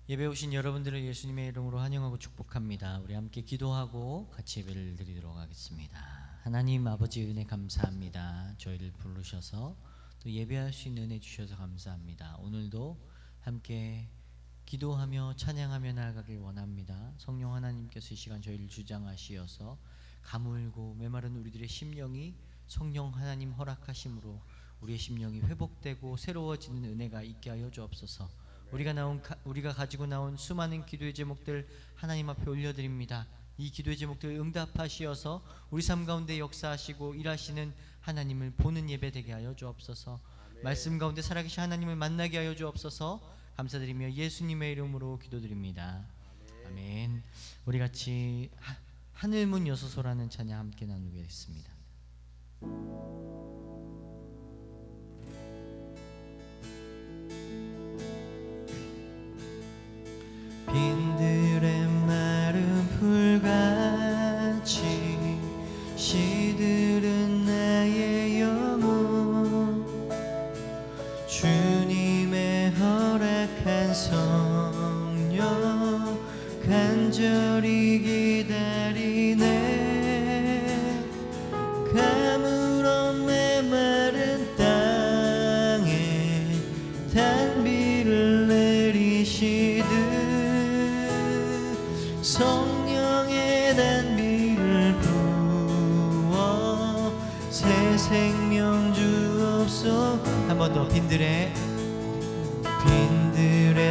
예배 오신 여러분들을 예수님의 이름으로 환영하고 축복합니다. 우리 함께 기도하고 같이 예배를 드리도록 하겠습니다. 하나님 아버지 은혜 감사합니다. 저희를 부르셔서 또 예배할 수 있는 은혜 주셔서 감사합니다. 오늘도 함께 기도하며 찬양하며 나아가길 원합니다. 성령 하나님께서 이 시간 저희를 주장하시어서 가물고 메마른 우리들의 심령이 성령 하나님 허락하심으로 우리의 심령이 회복되고 새로워지는 은혜가 있게 하여 주옵소서. 우리가 가지고 나온 수많은 기도의 제목들 하나님 앞에 올려드립니다. 이 기도의 제목들 응답하시어서 우리 삶 가운데 역사하시고 일하시는 하나님을 보는 예배 되게 하여 주옵소서. 말씀 가운데 살아계신 하나님을 만나게 하여 주옵소서. 감사드리며 예수님의 이름으로 기도드립니다. 아멘. 우리 같이 하늘문 여소서라는 찬양 함께 나누겠습니다. 빈들의 마른 풀같이 시들은 나의 영혼, 주님의 허락한 성령 간절히 기다리네. 가물어 메마른 땅에 단비를 내리시듯 성령의 단비를 부어 새 생명 주옵소서. 한 번 더. 빈들의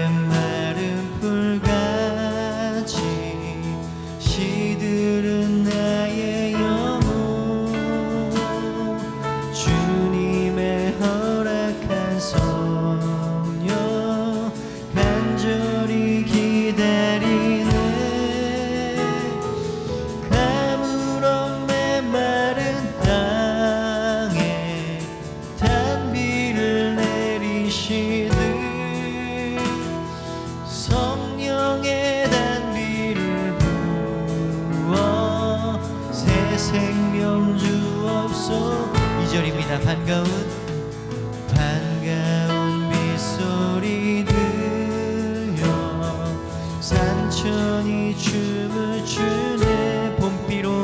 마른 풀같이 시들은 나의 영혼, 주님의 허락한 성령 간절히 기다리네. 가물어 메마른 땅에 단비를 내리시듯 성령의 단비를 부어 새 생명 주옵소서. 2절입니다. 반가운 빗소리 들려 산천이 춤을 추네. 봄비로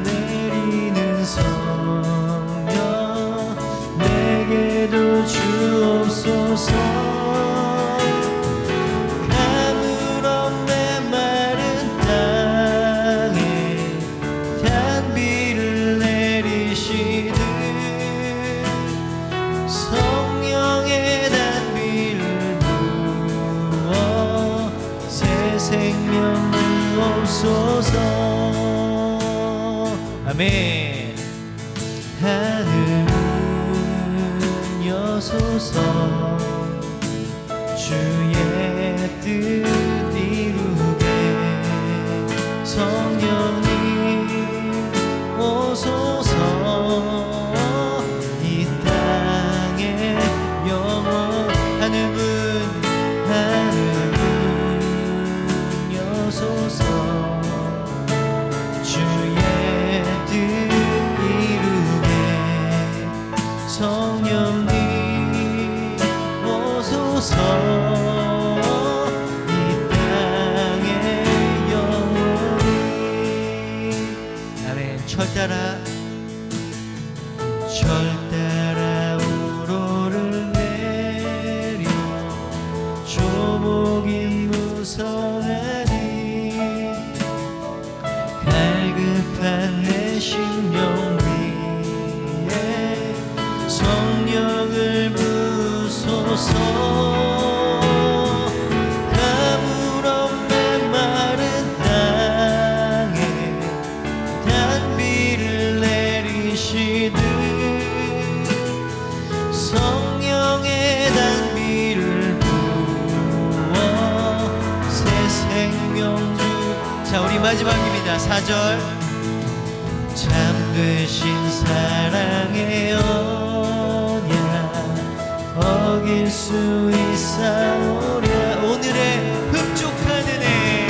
내리는 성령 내게도 주옵소서. 가물어 메마른 땅에 단비를 내리시듯 성령의 단비를 부어 새 생명 주옵소서. 아멘. 하늘은 여소서 주의 뜻 이루게. 성령님 오소서. 이 땅의 영원 하늘문 여소서 주의 뜻 이루게. 성령님 오소서. 이 땅의 영원히. 아멘. 철 따라 우로를 내려 조목이 무성하니 갈급한 내 심령 위에 성령을 부소서. 가물어 메마른 땅에 단비를 내리시듯 성령의 단비를 부어 새 생명 주. 자, 우리 마지막입니다. 4절. 참되신 사랑의 언약 어길 수 있사오랴. 오늘의 흡족한 은혜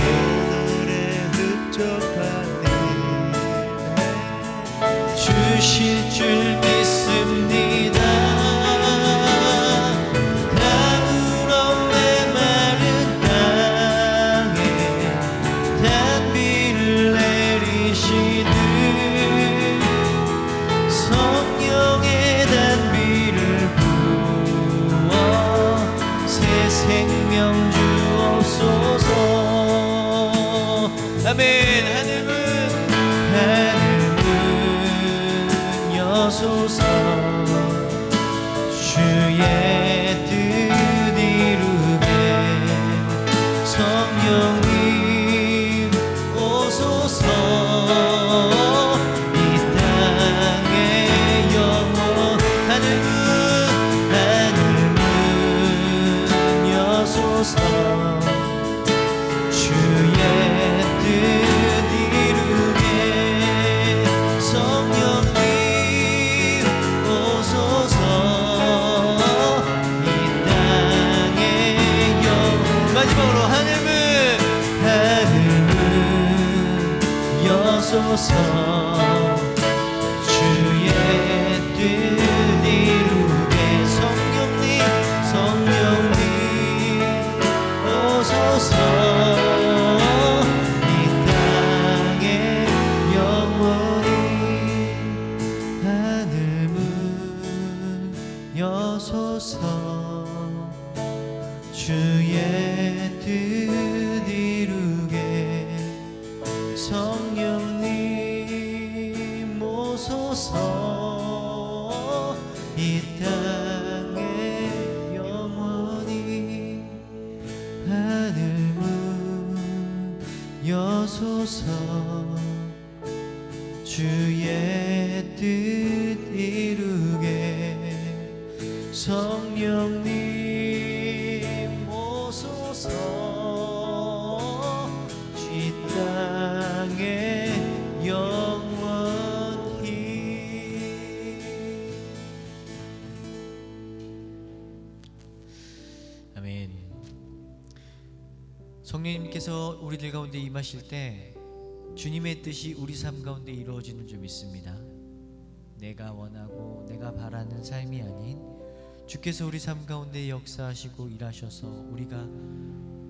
주실 줄 믿습니다. 가물어 생명 주옵소서. 아멘. 하늘문 여소서. 주의 뜻 이루게 성령님 오소서. 이 땅의 영원 하늘문 여소서. 주의 뜻 이루게 성령님 오소서. 이 땅의 영원 마지막으로 하늘문 여소서. 주의 뜻 이루게 성령님 오소서. 이 땅에 영원히 하늘문 여소서. 주의 뜻 이루게 성령님 오소서. 이 땅에 영원히 하늘문 여소서. 주의 뜻 이루게 성령님 오소서. 이 땅에 영원히. 아멘. 성령님께서 우리들 가운데 임하실 때 주님의 뜻이 우리 삶 가운데 이루어지는 줄 믿습니다. 내가 원하고 내가 바라는 삶이 아닌 주께서 우리 삶 가운데 역사하시고 일하셔서 우리가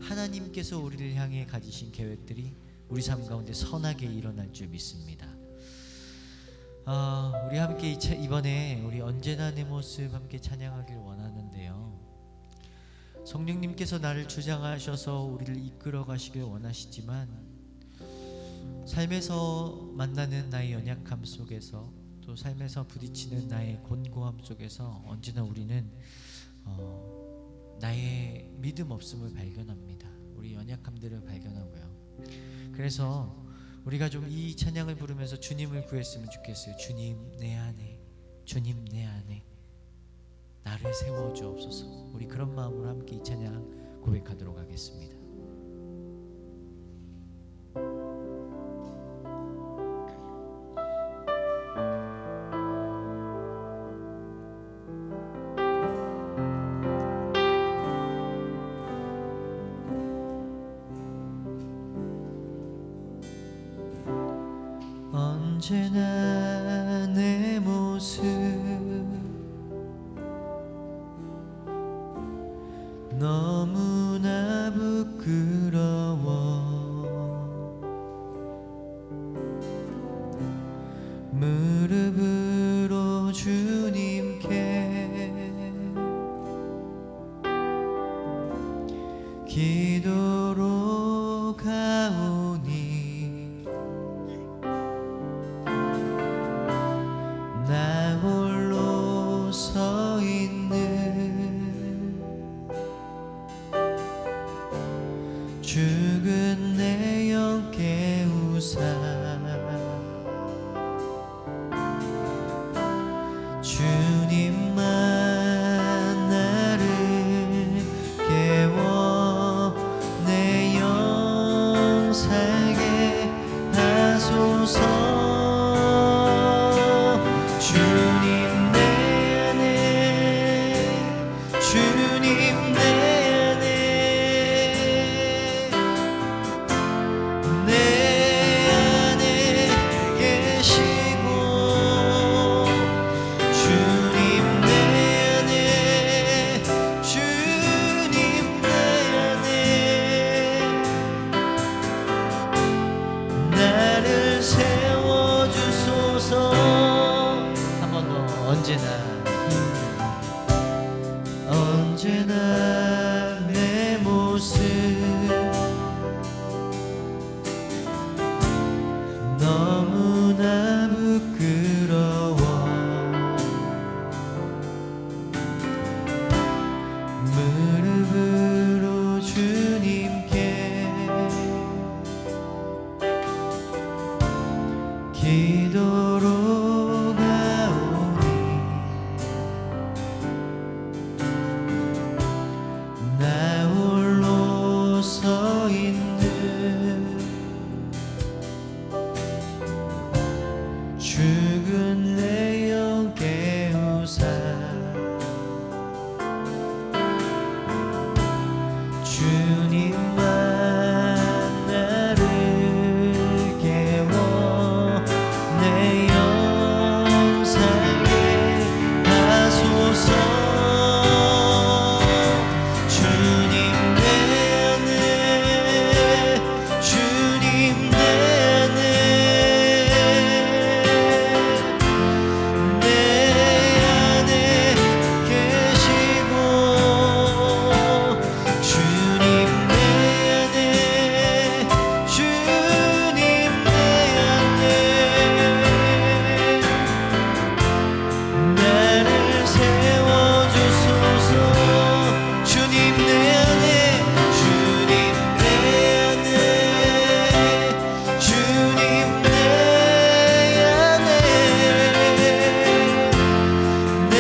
하나님께서 우리를 향해 가지신 계획들이 우리 삶 가운데 선하게 일어날 줄 믿습니다. 우리 함께 이번에 우리 언제나 내 모습 함께 찬양하기를 원하는데요. 성령님께서 나를 주장하셔서 우리를 이끌어 가시길 원하시지만 삶에서 만나는 나의 연약함 속에서 또 삶에서 부딪히는 나의 곤고함 속에서 언제나 우리는 나의 믿음 없음을 발견합니다. 우리 연약함들을 발견하고요. 그래서 우리가 좀 이 찬양을 부르면서 주님을 구했으면 좋겠어요. 주님 내 안에, 주님 내 안에 나를 세워주옵소서. 우리 그런 마음으로 함께 이 찬양 고백하도록 하겠습니다. 언제나 내 모습 너무나 부끄러워. 무릎으로 주님께 기도로 가오니 나 홀로 서 있는 죽은 내 영 깨우사 주님만 나를 깨워내소서. 주님만 나를 깨워 내 영생에 하소서. 주님 내 안에 주님 내 안에 내 안에 계시고 주님 내 안에 주님 내 안에 나를 세워주소서. 주님 내 안에 주님 내 안에 주님 내 안에 내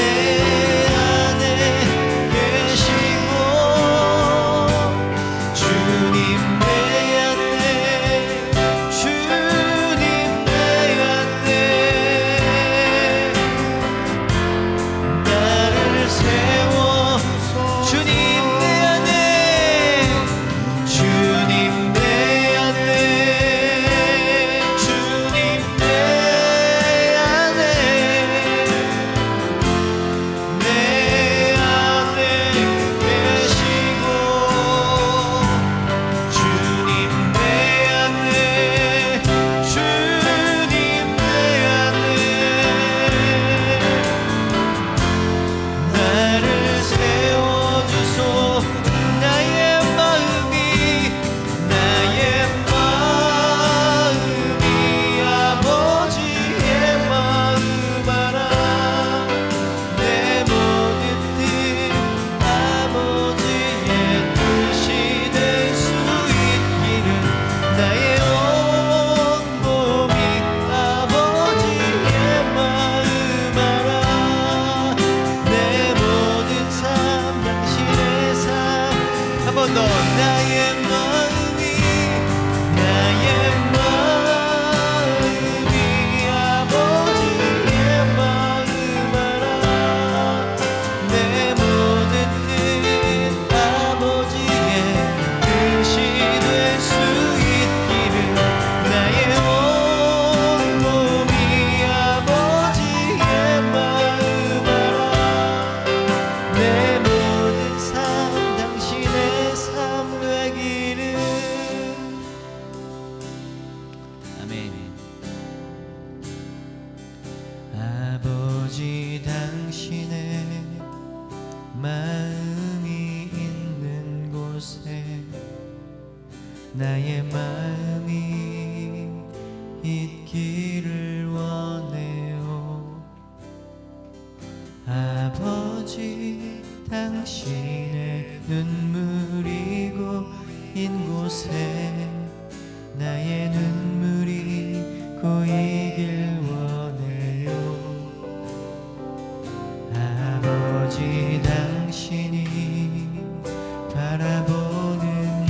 안에 계시고 주님 내 안에 주님 내 안에 나를 세워 주님 내 안에 주님 내 안에 주님 내 안에 내 안에 계시고 주님 내 안에 주님 내 안에 나를 세워주소. 나의 마음이 아버지의 마음 알아. 내 모든 뜻 아버지의 뜻이 될 수 있기를 나의 온 몸이 아버지의 마음 알아. 내 모든 삶 당신의 삶. 한 번 더. 나의 마음이 아버지의 마음 알아. 내 모든 뜻 아버지의 뜻이 될 수 있기를 나의 온 몸이 아버지의 마음 알아. 내 모든 삶 당신의 삶 되기를. 아멘. 아버지 당신의 마음이 있는 곳에 나의 마음이 있기를 원해요. 아버지 당신의 눈물이 고인 곳에 나의 눈물이 고이길 원해요. 아버지 당신이 바라보는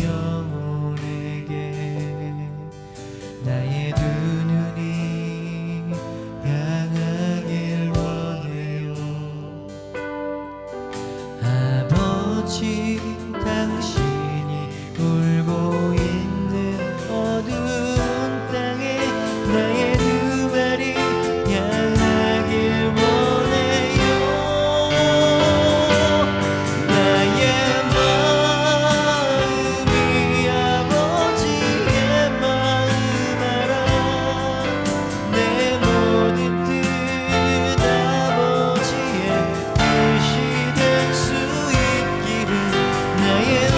영혼에게 나의 두 눈이 향하길 원해요. 아버지 당신이 울고 있는 어두운 땅에 나의 두 발이 향하길 원해요. 나의 마음이 아버지의 마음 알아. 내 모든 뜻 아버지의 뜻이 될 수 있기를 나의 온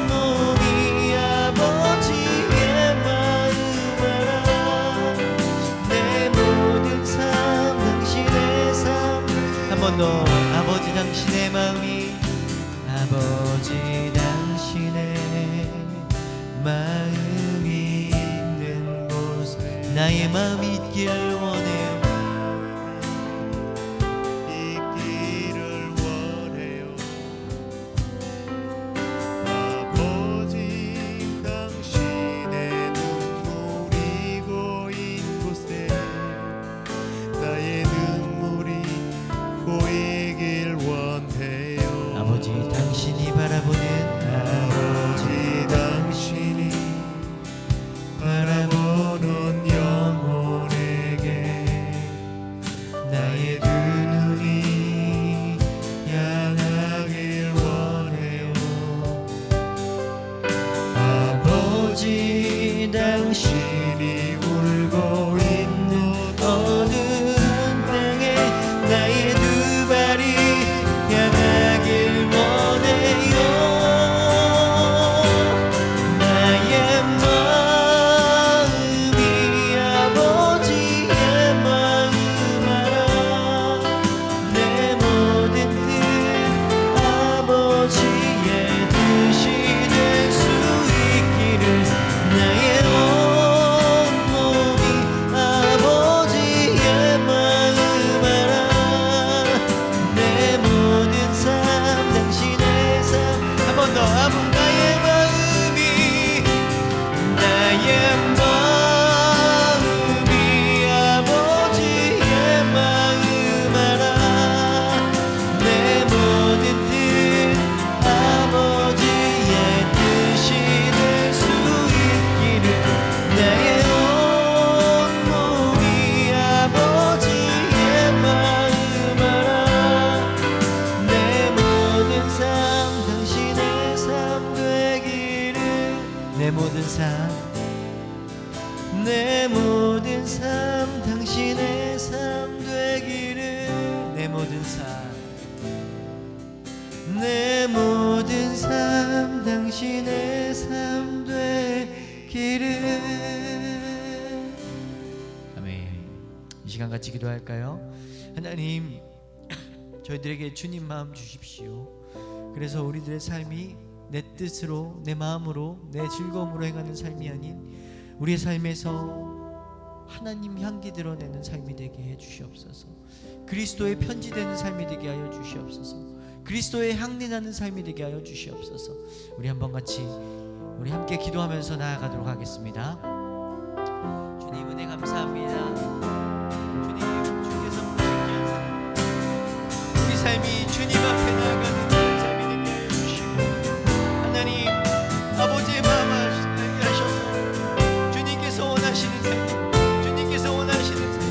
몸이 아버지의 마음 알아. 내 모든 삶 당신의 삶. 한 번 더. 아버지 당신의 마음이 아버지 당신의 마음이 있는 곳에 나의 마음이 있길 원해요. 있기를 원해요. 아버지 당신의 눈물이 고인 곳에 나의 눈물이 고이길 원해요. 아버지 당신이 바라보는 모든 삶, 내 모든 삶 당신의 삶 되기를. 내 모든 삶, 내 모든 삶 당신의 삶 되기를. 아멘. 이 시간 같이 기도할까요? 하나님, 저희들에게 주님 마음 주십시오. 그래서 우리들의 삶이 내 뜻으로, 내 마음으로, 내 즐거움으로 행하는 삶이 아닌 우리의 삶에서 하나님 향기 드러내는 삶이 되게 해 주시옵소서. 그리스도의 편지되는 삶이 되게 하여 주시옵소서. 그리스도의 향내 나는 삶이 되게 하여 주시옵소서. 우리 한번 같이 우리 함께 기도하면서 나아가도록 하겠습니다. 주님 은혜 감사합니다. 주님, 주께서 우리 삶이 주님 앞에 나아가는 그런 삶이 되게 하여 주시고, 하나님 아버지의 마음을 아셔서 주님께서 원하시는 삶, 주님께서 원하시는 삶,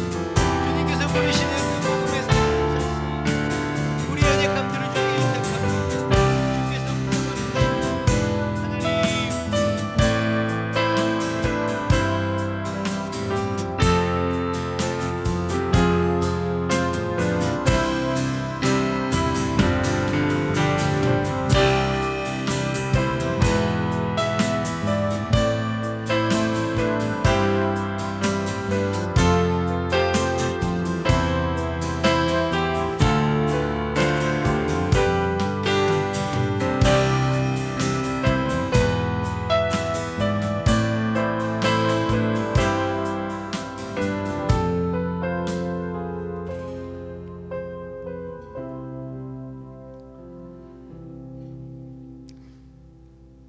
주님께서 보이시는 그 복음의 삶, 우리 연약함 들어주기 부탁합니다. 주께서 하나님,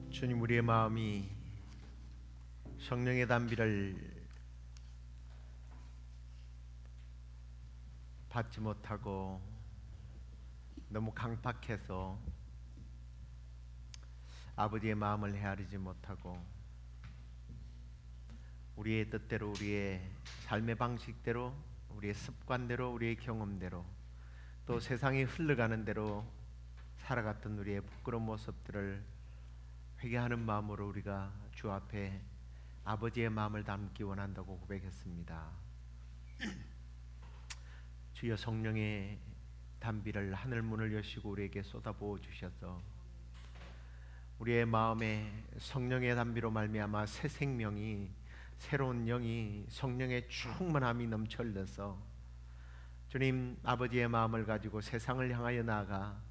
주님, 우리의 마음이 성령의 단비를 받지 못하고 너무 강팍해서 아버지의 마음을 헤아리지 못하고 우리의 뜻대로, 우리의 삶의 방식대로, 우리의 습관대로, 우리의 경험대로, 또 세상이 흘러가는 대로 살아갔던 우리의 부끄러운 모습들을 회개하는 마음으로 우리가 주 앞에 아버지의 마음을 담기 원한다고 고백했습니다. 주여, 성령의 단비를 하늘 문을 여시고 우리에게 쏟아부어 주셔서 우리의 마음에 성령의 단비로 말미암아 새 생명이, 새로운 영이, 성령의 충만함이 넘쳐 흘러서 주님 아버지의 마음을 가지고 세상을 향하여 나아가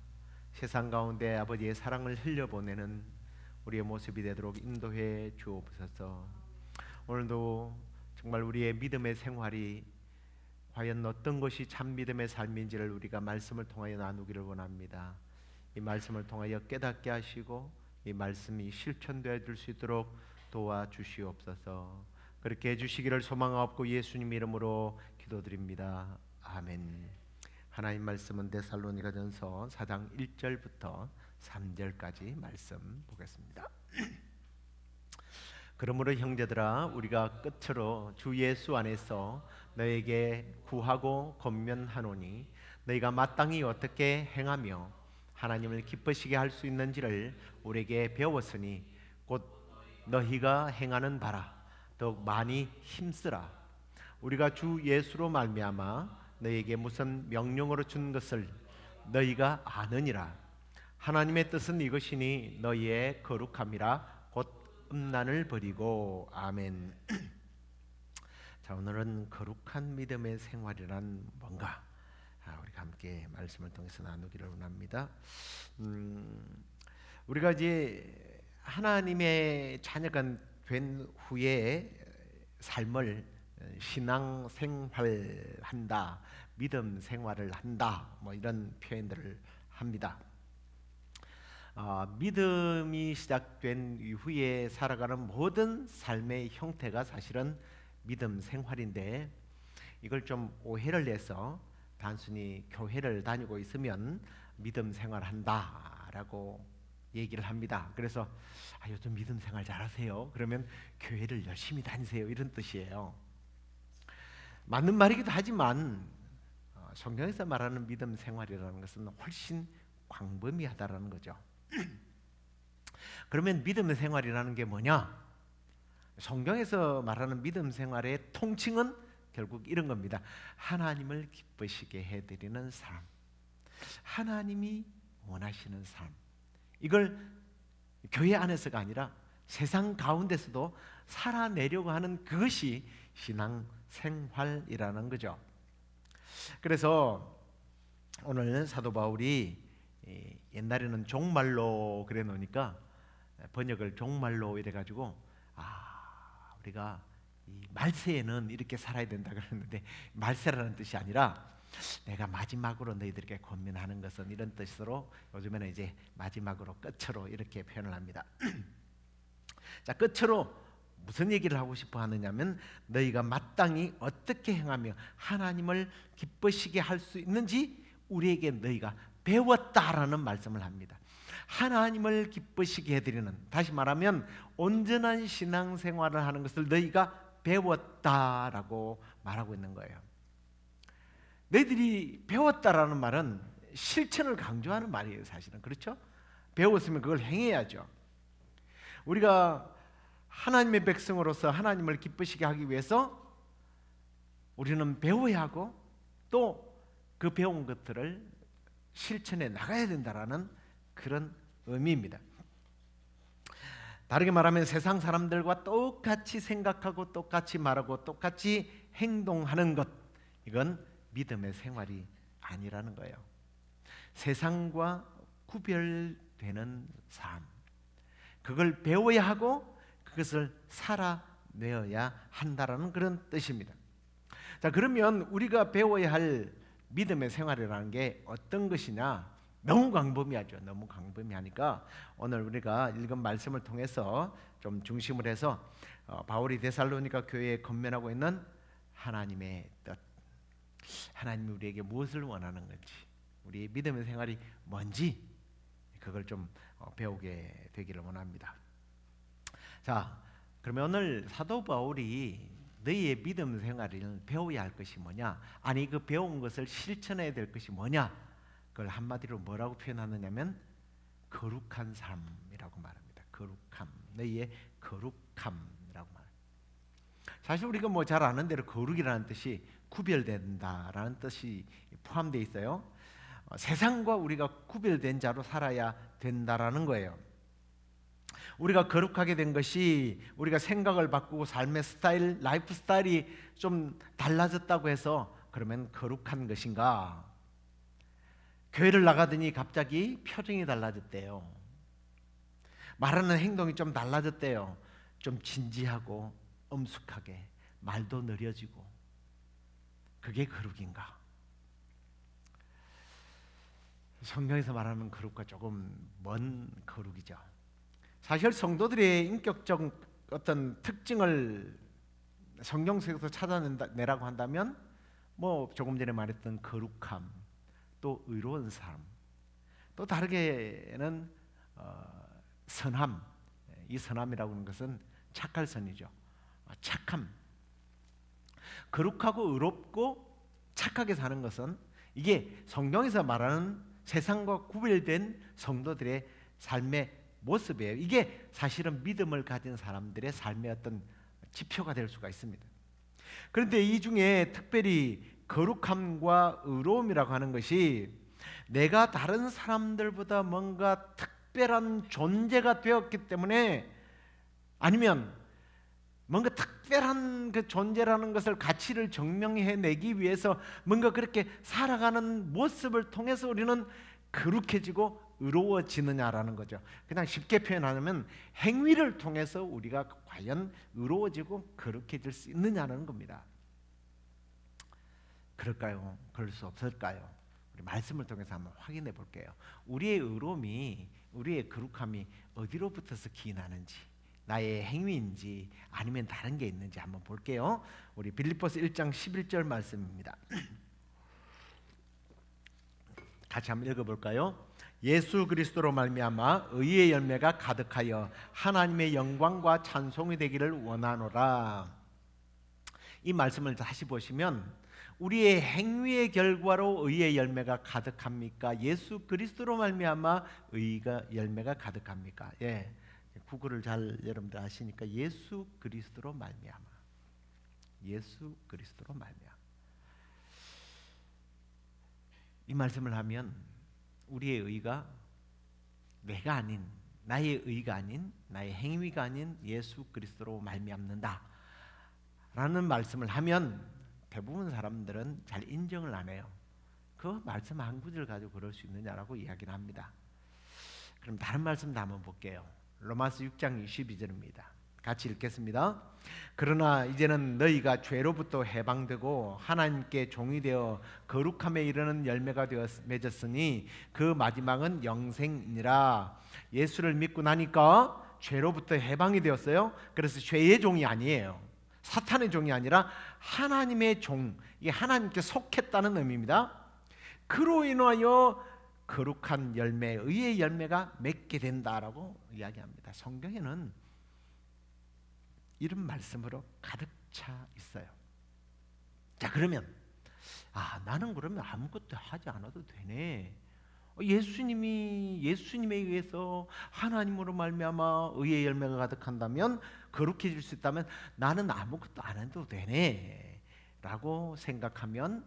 세상 가운데 아버지의 사랑을 흘려보내는 우리의 모습이 되도록 인도해 주옵소서. 오늘도 정말 우리의 믿음의 생활이 과연 어떤 것이 참 믿음의 삶인지를 우리가 말씀을 통하여 나누기를 원합니다. 이 말씀을 통하여 깨닫게 하시고 이 말씀이 실천되어 줄 수 있도록 도와주시옵소서. 그렇게 해주시기를 소망하옵고 예수님 이름으로 기도드립니다. 아멘. 하나님 말씀은 데살로니가전서 4장 1절부터 3절까지 말씀 보겠습니다. 그러므로 형제들아, 우리가 끝으로 주 예수 안에서 너에게 구하고 권면하노니 너희가 마땅히 어떻게 행하며 하나님을 기쁘시게 할 수 있는지를 우리에게 배웠으니 곧 너희가 행하는 바라 더욱 많이 힘쓰라. 우리가 주 예수로 말미암아 너희에게 무슨 명령으로 준 것을 너희가 아느니라. 하나님의 뜻은 이것이니 너희의 거룩함이라 곧 음란을 버리고. 아멘. 자, 오늘은 거룩한 믿음의 생활이란 뭔가 우리가 함께 말씀을 통해서 나누기를 원합니다. 우리가 이제 하나님의 자녀가 된 후에 삶을 신앙 생활한다, 믿음 생활을 한다, 뭐 이런 표현들을 합니다. 믿음이 시작된 이후에 살아가는 모든 삶의 형태가 사실은 믿음 생활인데, 이걸 좀 오해를 해서 단순히 교회를 다니고 있으면 믿음 생활한다라고 얘기를 합니다. 그래서 요즘 믿음 생활 잘하세요? 그러면 교회를 열심히 다니세요, 이런 뜻이에요. 맞는 말이기도 하지만 성경에서 말하는 믿음 생활이라는 것은 훨씬 광범위하다라는 거죠. 그러면 믿음의 생활이라는 게 뭐냐? 성경에서 말하는 믿음 생활의 통칭은 결국 이런 겁니다. 하나님을 기쁘시게 해드리는 삶, 하나님이 원하시는 삶. 이걸 교회 안에서가 아니라 세상 가운데서도 살아내려고 하는 그것이 신앙 생활이라는 거죠. 그래서 오늘 사도 바울이 옛날에는 종말로 그래 놓으니까 번역을 종말로 이래 가지고 우리가 이 말세에는 이렇게 살아야 된다 그랬는데, 말세라는 뜻이 아니라 내가 마지막으로 너희들에게 권면하는 것은 이런 뜻으로 요즘에는 이제 마지막으로 끝으로 이렇게 표현을 합니다. 자, 끝으로 무슨 얘기를 하고 싶어 하느냐면 너희가 마땅히 어떻게 행하며 하나님을 기쁘시게 할 수 있는지 우리에게 너희가 배웠다라는 말씀을 합니다. 하나님을 기쁘시게 해드리는, 다시 말하면 온전한 신앙생활을 하는 것을 너희가 배웠다라고 말하고 있는 거예요. 너희들이 배웠다라는 말은 실천을 강조하는 말이에요. 사실은 그렇죠? 배웠으면 그걸 행해야죠. 우리가 하나님의 백성으로서 하나님을 기쁘시게 하기 위해서 우리는 배워야 하고 또 그 배운 것들을 실천해 나가야 된다라는 그런 의미입니다. 다르게 말하면 세상 사람들과 똑같이 생각하고 똑같이 말하고 똑같이 행동하는 것, 이건 믿음의 생활이 아니라는 거예요. 세상과 구별되는 삶, 그걸 배워야 하고 그것을 살아내어야 한다라는 그런 뜻입니다. 자, 그러면 우리가 배워야 할 믿음의 생활이라는 게 어떤 것이냐? 너무 광범위하죠. 너무 광범위하니까 오늘 우리가 읽은 말씀을 통해서 좀 중심을 해서 바울이 데살로니가 교회에 건면하고 있는 하나님의 뜻, 하나님이 우리에게 무엇을 원하는 건지, 우리의 믿음의 생활이 뭔지, 그걸 좀 배우게 되기를 원합니다. 자, 그러면 오늘 사도 바울이 너희의 믿음 생활을 배워야 할 것이 뭐냐, 아니 그 배운 것을 실천해야 될 것이 뭐냐, 그걸 한마디로 뭐라고 표현하느냐면 거룩한 삶이라고 말합니다. 거룩함, 너희의 거룩함이라고 말합니다. 사실 우리가 뭐 잘 아는 대로 거룩이라는 뜻이 구별된다라는 뜻이 포함되어 있어요. 세상과 우리가 구별된 자로 살아야 된다라는 거예요. 우리가 거룩하게 된 것이 우리가 생각을 바꾸고 삶의 스타일, 라이프 스타일이 좀 달라졌다고 해서 그러면 거룩한 것인가? 교회를 나가더니 갑자기 표정이 달라졌대요. 말하는 행동이 좀 달라졌대요. 좀 진지하고 엄숙하게, 말도 느려지고. 그게 거룩인가? 성경에서 말하는 거룩과 조금 먼 거룩이죠. 사실 성도들의 인격적 어떤 특징을 성경 속에서 찾아내라고 한다면 뭐 조금 전에 말했던 거룩함, 또 의로운 삶, 또 다르게는 선함. 이 선함이라고 하는 것은 착할 선이죠. 착함. 거룩하고 의롭고 착하게 사는 것은 이게 성경에서 말하는 세상과 구별된 성도들의 삶의 모습이에요. 이게 사실은 믿음을 가진 사람들의 삶의 어떤 지표가 될 수가 있습니다. 그런데 이 중에 특별히 거룩함과 의로움이라고 하는 것이 내가 다른 사람들보다 뭔가 특별한 존재가 되었기 때문에, 아니면 뭔가 특별한 그 존재라는 것을 가치를 증명해내기 위해서 뭔가 그렇게 살아가는 모습을 통해서 우리는 거룩해지고 의로워지느냐라는 거죠. 그냥 쉽게 표현하면 행위를 통해서 우리가 과연 의로워지고 거룩해질 수 있느냐는 겁니다. 그럴까요? 그럴 수 없을까요? 우리 말씀을 통해서 한번 확인해 볼게요. 우리의 의로움이, 우리의 거룩함이 어디로부터서 기인하는지, 나의 행위인지 아니면 다른 게 있는지 한번 볼게요. 우리 빌립보서 1장 11절 말씀입니다. 같이 한번 읽어볼까요? 예수 그리스도로 말미암아 의의 열매가 가득하여 하나님의 영광과 찬송이 되기를 원하노라. 이 말씀을 다시 보시면 우리의 행위의 결과로 의의 열매가 가득합니까? 예수 그리스도로 말미암아 의가 열매가 가득합니까? 예, 국어를 잘 여러분들 아시니까 예수 그리스도로 말미암아. 예수 그리스도로 말미암아. 이 말씀을 하면 우리의 의가 내가 아닌, 나의 의가 아닌, 나의 행위가 아닌 예수 그리스도로 말미암는다 라는 말씀을 하면 대부분 사람들은 잘 인정을 안 해요. 그 말씀 한 구절 가지고 그럴 수 있느냐라고 이야기를 합니다. 그럼 다른 말씀도 한번 볼게요. 로마서 6장 22절입니다. 같이 읽겠습니다. 그러나 이제는 너희가 죄로부터 해방되고 하나님께 종이 되어 거룩함에 이르는 열매가 되어 맺었으니 그 마지막은 영생이니라. 예수를 믿고 나니까 죄로부터 해방이 되었어요. 그래서 죄의 종이 아니에요. 사탄의 종이 아니라 하나님의 종, 이게 하나님께 속했다는 의미입니다. 그로 인하여 거룩한 열매, 의의 열매가 맺게 된다라고 이야기합니다. 성경에는 이런 말씀으로 가득 차 있어요. 자, 그러면 나는 그러면 아무것도 하지 않아도 되네. 예수님에 의해서 하나님으로 말미암아 의의 열매가 가득한다면, 거룩해질 수 있다면 나는 아무것도 안 해도 되네 라고 생각하면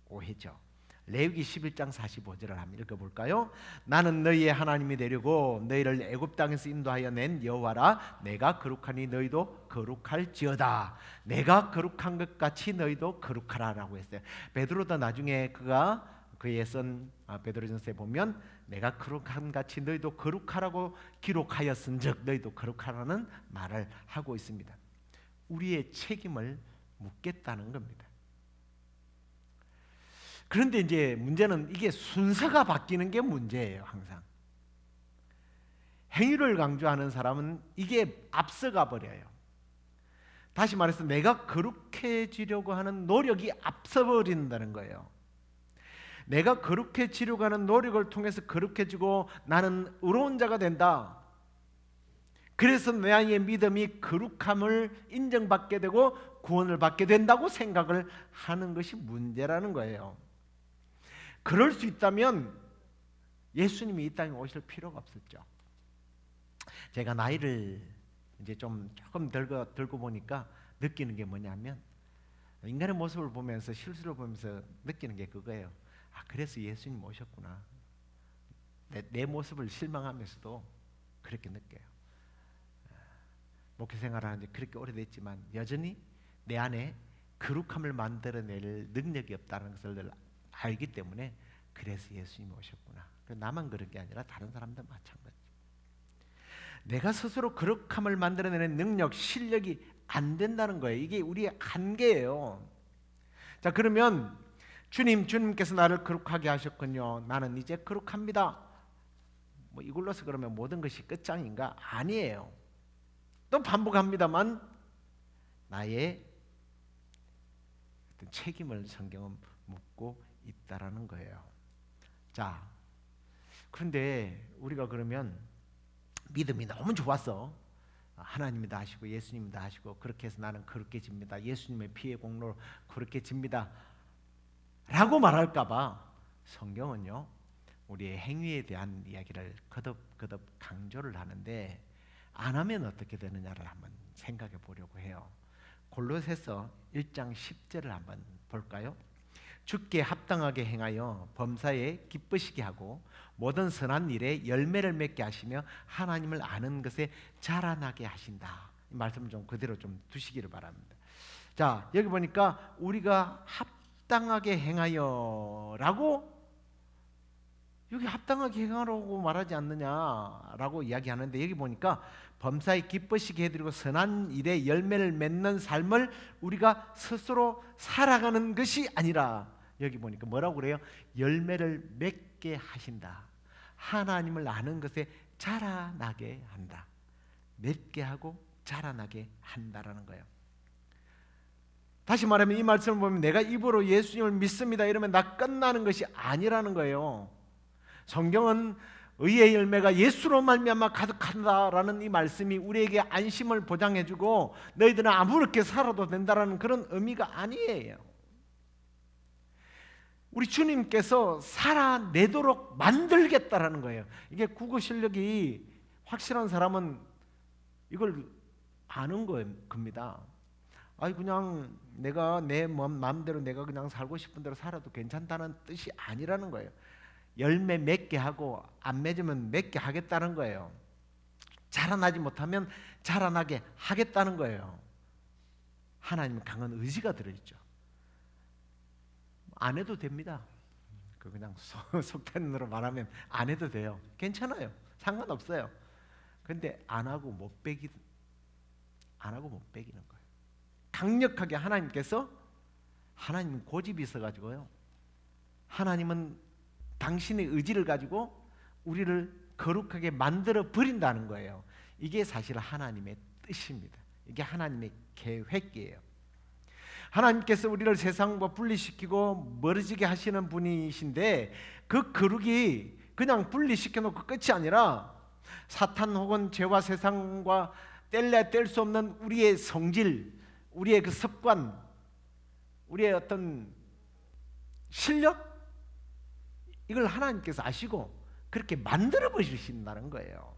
오해죠. 레위기 11장 45절을 한번 읽어볼까요? 나는 너희의 하나님이 되려고 너희를 애굽 땅에서 인도하여 낸 여호와라. 내가 거룩하니 너희도 거룩할지어다. 내가 거룩한 것 같이 너희도 거룩하라라고 했어요. 베드로도 나중에 그의 쓴 베드로전서에 보면 내가 거룩한 같이 너희도 거룩하라고 기록하였은즉 너희도 거룩하라는 말을 하고 있습니다. 우리의 책임을 묻겠다는 겁니다. 그런데 이제 문제는 이게 순서가 바뀌는 게 문제예요. 항상 행위를 강조하는 사람은 이게 앞서가 버려요. 다시 말해서 내가 거룩해지려고 하는 노력이 앞서 버린다는 거예요. 내가 거룩해지려고 하는 노력을 통해서 거룩해지고 나는 의로운 자가 된다. 그래서 나의 믿음이 거룩함을 인정받게 되고 구원을 받게 된다고 생각을 하는 것이 문제라는 거예요. 그럴 수 있다면 예수님이 이 땅에 오실 필요가 없었죠. 제가 나이를 이제 조금 들고 보니까 느끼는 게 뭐냐면, 인간의 모습을 보면서, 실수를 보면서 느끼는 게 그거예요. 그래서 예수님 오셨구나. 내 모습을 실망하면서도 그렇게 느껴요. 목회 생활을 하는데 그렇게 오래됐지만 여전히 내 안에 거룩함을 만들어낼 능력이 없다는 것을 알기 때문에 그래서 예수님이 오셨구나. 나만 그런 게 아니라 다른 사람도 마찬가지. 내가 스스로 거룩함을 만들어내는 능력, 실력이 안 된다는 거예요. 이게 우리의 한계예요. 자, 그러면 주님께서 나를 거룩하게 하셨군요. 나는 이제 거룩합니다. 이걸로서 그러면 모든 것이 끝장인가? 아니에요. 또 반복합니다만 나의 어떤 책임을 성경은 묻고 있다라는 거예요. 자, 그런데 우리가 그러면 믿음이 너무 좋았어. 하나님이 다 하시고 예수님이 다 하시고 그렇게 해서 나는 거룩해집니다. 예수님의 피의 공로로 거룩해집니다 라고 말할까 봐 성경은요, 우리의 행위에 대한 이야기를 거듭 강조를 하는데, 안 하면 어떻게 되느냐를 한번 생각해 보려고 해요. 골로새서 1장 10절을 한번 볼까요? 주께 합당하게 행하여 범사에 기쁘시게 하고 모든 선한 일에 열매를 맺게 하시며 하나님을 아는 것에 자라나게 하신다. 이 말씀을 좀 그대로 좀 두시기를 바랍니다. 자, 여기 보니까 우리가 합당하게 행하여라고, 여기 합당하게 행하라고 말하지 않느냐라고 이야기하는데, 여기 보니까 범사에 기쁘시게 해드리고 선한 일에 열매를 맺는 삶을 우리가 스스로 살아가는 것이 아니라, 여기 보니까 뭐라고 그래요? 열매를 맺게 하신다. 하나님을 아는 것에 자라나게 한다. 맺게 하고 자라나게 한다라는 거예요. 다시 말하면 이 말씀을 보면 내가 입으로 예수님을 믿습니다 이러면 나 끝나는 것이 아니라는 거예요. 성경은 의의 열매가 예수로 말미암아 가득한다라는 이 말씀이 우리에게 안심을 보장해주고 너희들은 아무렇게 살아도 된다라는 그런 의미가 아니에요. 우리 주님께서 살아내도록 만들겠다라는 거예요. 이게 국어 실력이 확실한 사람은 이걸 아는 겁니다. 아니 그냥 내가 내 마음대로 내가 그냥 살고 싶은 대로 살아도 괜찮다는 뜻이 아니라는 거예요. 열매 맺게 하고 안 맺으면 맺게 하겠다는 거예요. 자라나지 못하면 자라나게 하겠다는 거예요. 하나님은 강한 의지가 들어있죠. 안 해도 됩니다. 그냥 속단으로 말하면 안 해도 돼요. 괜찮아요. 상관없어요. 근데 안 하고 못 빼기는 거예요. 강력하게 하나님께서, 하나님은 고집이 있어가지고요, 하나님은 당신의 의지를 가지고 우리를 거룩하게 만들어 버린다는 거예요. 이게 사실 하나님의 뜻입니다. 이게 하나님의 계획이에요. 하나님께서 우리를 세상과 분리시키고 멀어지게 하시는 분이신데, 그 거룩이 그냥 분리시켜 놓고 끝이 아니라 사탄 혹은 죄와 세상과 뗄래야 뗄 수 없는 우리의 성질, 우리의 그 습관, 우리의 어떤 실력, 이걸 하나님께서 아시고 그렇게 만들어 버리신다는 거예요.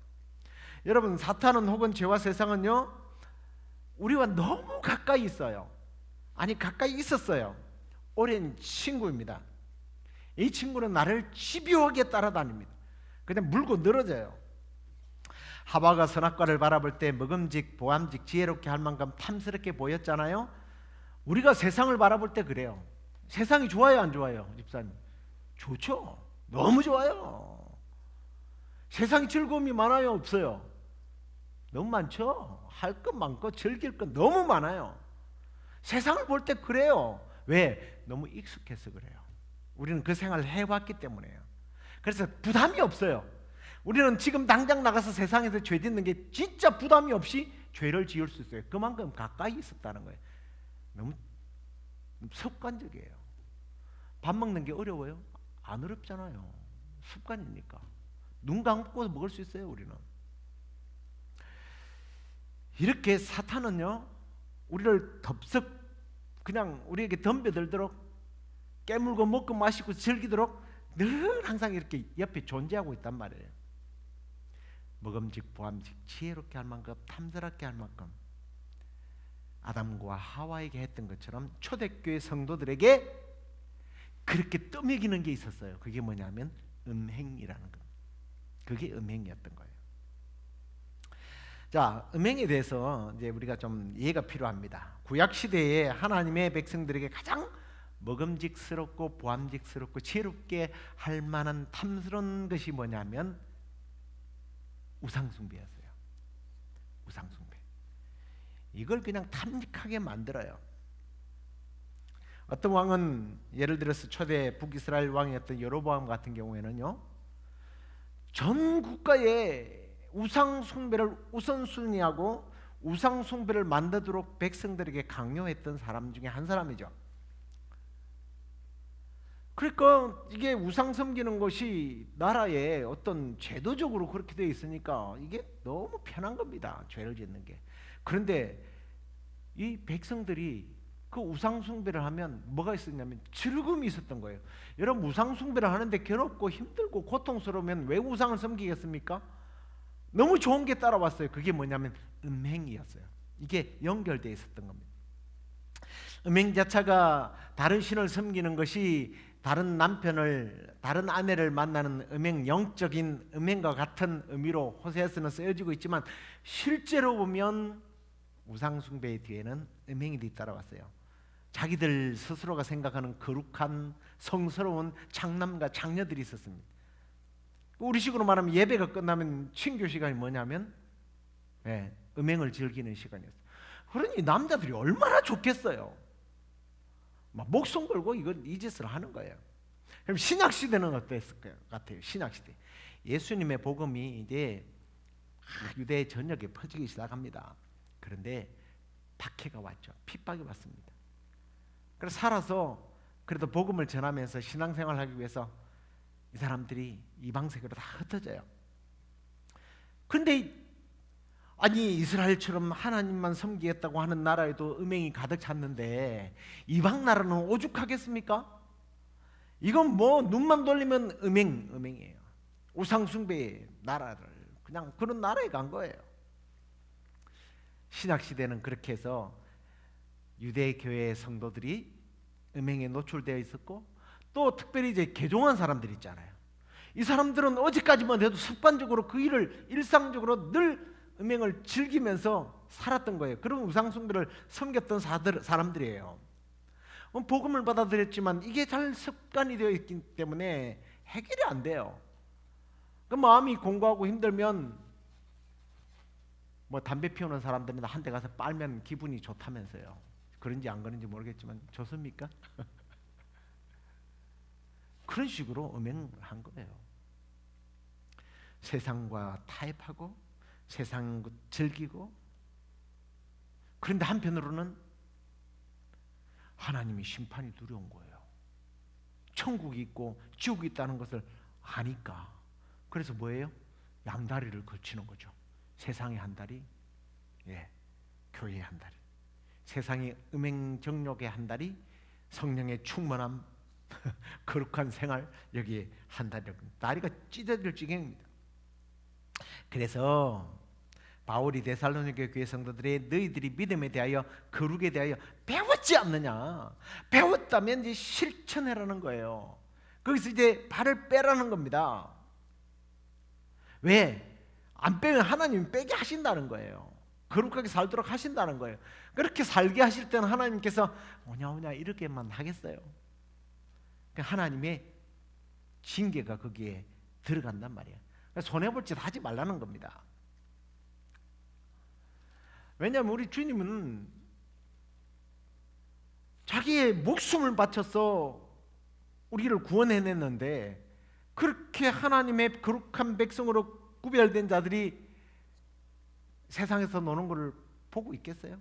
여러분, 사탄은 혹은 죄와 세상은요, 우리와 너무 가까이 있어요. 아니, 가까이 있었어요. 오랜 친구입니다. 이 친구는 나를 집요하게 따라다닙니다. 그냥 물고 늘어져요. 하와가 선악과를 바라볼 때 먹음직, 보암직, 지혜롭게 할 만큼 탐스럽게 보였잖아요. 우리가 세상을 바라볼 때 그래요. 세상이 좋아요, 안 좋아요, 집사님? 좋죠. 너무 좋아요. 세상에 즐거움이 많아요, 없어요? 너무 많죠. 할 것 많고 즐길 것 너무 많아요. 세상을 볼 때 그래요. 왜? 너무 익숙해서 그래요. 우리는 그 생활을 해왔기 때문에요. 그래서 부담이 없어요. 우리는 지금 당장 나가서 세상에서 죄 짓는 게 진짜 부담이 없이 죄를 지을 수 있어요. 그만큼 가까이 있었다는 거예요. 너무 습관적이에요. 밥 먹는 게 어려워요? 안 어렵잖아요. 습관이니까. 눈 감고 먹을 수 있어요, 우리는. 이렇게 사탄은요, 우리를 덥석 그냥 우리에게 덤벼들도록 깨물고 먹고 마시고 즐기도록 늘 항상 이렇게 옆에 존재하고 있단 말이에요. 먹음직, 보암직, 지혜롭게 할 만큼, 탐스럽게 할 만큼. 아담과 하와에게 했던 것처럼 초대교회 성도들에게 그렇게 떠먹이는 게 있었어요. 그게 뭐냐면 음행이라는 것. 그게 음행이었던 거예요. 자, 음행에 대해서 이제 우리가 좀 이해가 필요합니다. 구약 시대에 하나님의 백성들에게 가장 먹음직스럽고 보암직스럽고 지혜롭게 할 만한 탐스러운 것이 뭐냐면 우상숭배였어요. 우상숭배. 이걸 그냥 탐닉하게 만들어요. 어떤 왕은, 예를 들어서 초대 북이스라엘 왕이었던 여로보암 같은 경우에는요, 전 국가에 우상숭배를 우선순위하고 우상숭배를 만들도록 백성들에게 강요했던 사람 중에 한 사람이죠. 그러니까 이게 우상 섬기는 것이 나라에 어떤 제도적으로 그렇게 되어 있으니까 이게 너무 편한 겁니다, 죄를 짓는 게. 그런데 이 백성들이 그 우상 숭배를 하면 뭐가 있었냐면 즐거움이 있었던 거예요. 여러분, 우상 숭배를 하는데 괴롭고 힘들고 고통스러우면 왜 우상을 섬기겠습니까? 너무 좋은 게 따라왔어요. 그게 뭐냐면 음행이었어요. 이게 연결되어 있었던 겁니다. 음행 자체가 다른 신을 섬기는 것이 다른 남편을, 다른 아내를 만나는 음행, 영적인 음행과 같은 의미로 호세아서는 쓰여지고 있지만, 실제로 보면 우상 숭배의 뒤에는 음행이 뒤따라왔어요. 자기들 스스로가 생각하는 거룩한 성스러운 장남과 장녀들이 있었습니다. 우리식으로 말하면 예배가 끝나면 친교 시간이 뭐냐면 음행을 즐기는 시간이었어요. 그러니 남자들이 얼마나 좋겠어요. 막 목숨 걸고 이 짓을 하는 거예요. 그럼 신약 시대는 어땠을 것 같아요? 신약 시대, 예수님의 복음이 이제 유대 전역에 퍼지기 시작합니다. 그런데 박해가 왔죠. 핍박이 왔습니다. 그래서 살아서 그래도 복음을 전하면서 신앙생활을 하기 위해서 이 사람들이 이방세계로 다 흩어져요. 그런데 아니, 이스라엘처럼 하나님만 섬기겠다고 하는 나라에도 음행이 가득 찼는데 이방 나라는 오죽하겠습니까? 이건 뭐 눈만 돌리면 음행이에요. 우상숭배의 나라를 그냥 그런 나라에 간 거예요. 신약 시대는 그렇게 해서 유대 교회 성도들이 음행에 노출되어 있었고, 또 특별히 이제 개종한 사람들 있잖아요. 이 사람들은 어제까지만 해도 습관적으로 그 일을 일상적으로 늘 음행을 즐기면서 살았던 거예요. 그런 우상숭배를 섬겼던 사람들이에요. 복음을 받아들였지만 이게 잘 습관이 되어 있기 때문에 해결이 안 돼요. 그 마음이 공고하고 힘들면 뭐 담배 피우는 사람들은 한 대 가서 빨면 기분이 좋다면서요. 그런지 안 그런지 모르겠지만 좋습니까? 그런 식으로 음행을 한 거예요. 세상과 타협하고 세상 즐기고. 그런데 한편으로는 하나님의 심판이 두려운 거예요. 천국이 있고 지옥이 있다는 것을 아니까. 그래서 뭐예요? 양다리를 걸치는 거죠. 세상의 한 다리, 교회의 한 다리. 세상의 음행 정욕의 한 다리, 성령의 충만함, 거룩한 생활, 여기에 한 다리가 찢어질 지경입니다. 그래서 바울이 데살로니가 교회 성도들의 너희들이 믿음에 대하여 거룩에 대하여 배웠지 않느냐, 배웠다면 이제 실천해라는 거예요. 거기서 이제 발을 빼라는 겁니다. 왜? 안 빼면 하나님이 빼게 하신다는 거예요. 거룩하게 살도록 하신다는 거예요. 그렇게 살게 하실 때는 하나님께서 오냐오냐 이렇게만 하겠어요. 하나님의 징계가 거기에 들어간단 말이에요. 손해볼 짓 하지 말라는 겁니다. 왜냐하면 우리 주님은 자기의 목숨을 바쳐서 우리를 구원해냈는데, 그렇게 하나님의 거룩한 백성으로 구별된 자들이 세상에서 노는 것을 보고 있겠어요?